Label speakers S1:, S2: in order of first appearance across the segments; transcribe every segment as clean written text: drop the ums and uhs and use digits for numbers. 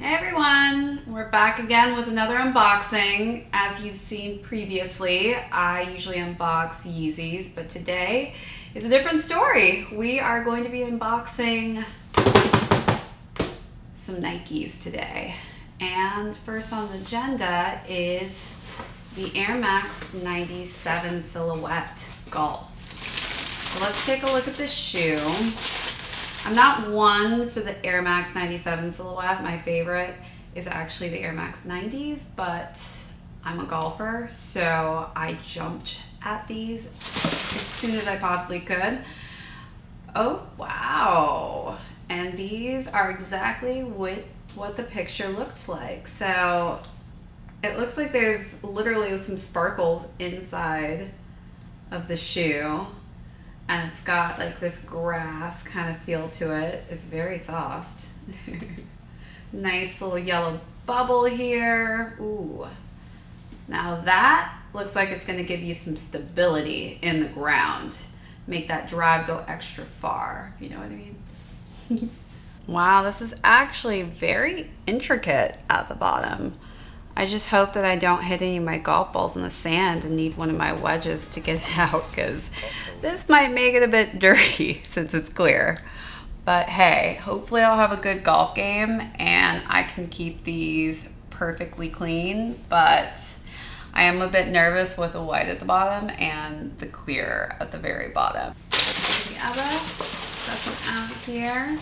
S1: Hey everyone, we're back again with another unboxing. As you've seen previously, I usually unbox Yeezys, but today is a different story. We are going to be unboxing some Nikes today. And first on the agenda is the Air Max 97 Silhouette Golf. So let's take a look at this shoe. I'm not one for the Air Max 97 Silhouette. My favorite is actually the Air Max 90s, but I'm a golfer, so I jumped at these as soon as I possibly could. Oh, wow. And these are exactly what the picture looked like. So it looks like there's literally some sparkles inside of the shoe. And it's got like this grass kind of feel to it. It's very soft. Nice little yellow bubble here. Ooh. Now that looks like it's gonna give you some stability in the ground. Make that drive go extra far, if you know what I mean. Wow, this is actually very intricate at the bottom. I just hope that I don't hit any of my golf balls in the sand and need one of my wedges to get it out, because this might make it a bit dirty since it's clear. But hey, hopefully I'll have a good golf game and I can keep these perfectly clean, but I am a bit nervous with the white at the bottom and the clear at the very bottom. The other, set them out here.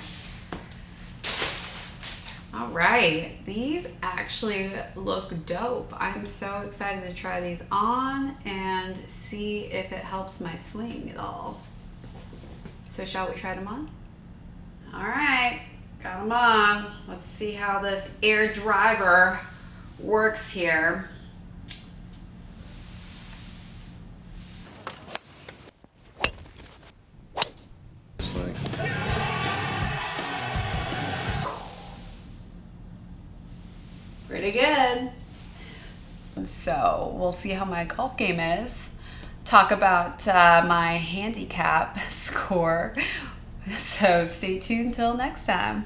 S1: All right, these actually look dope. I'm so excited to try these on and see if it helps my swing at all. So shall we try them on? All right, got them on. Let's see how this air driver works here. Pretty good. So we'll see how my golf game is. Talk about my handicap score. So stay tuned till next time.